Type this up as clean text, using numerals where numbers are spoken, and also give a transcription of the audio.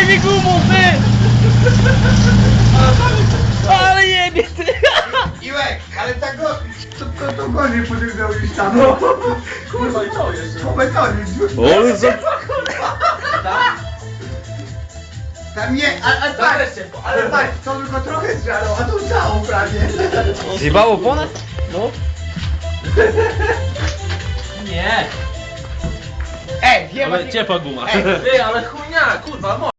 Daj mi gumą, ty! Ale jebie, ty! Iłek, ale tak go... To gorzej podygał niż tam. Kurwa, i co jeszcze? Po betonie. Ale za... Tam nie, ale tak, ale tak, to tylko trochę zżarło, a tu całą prawie. Zjebało ponad? No. Nie. Ej, wiem, Ale ciepła guma. Ej, Ty, ale chujnia, kurwa,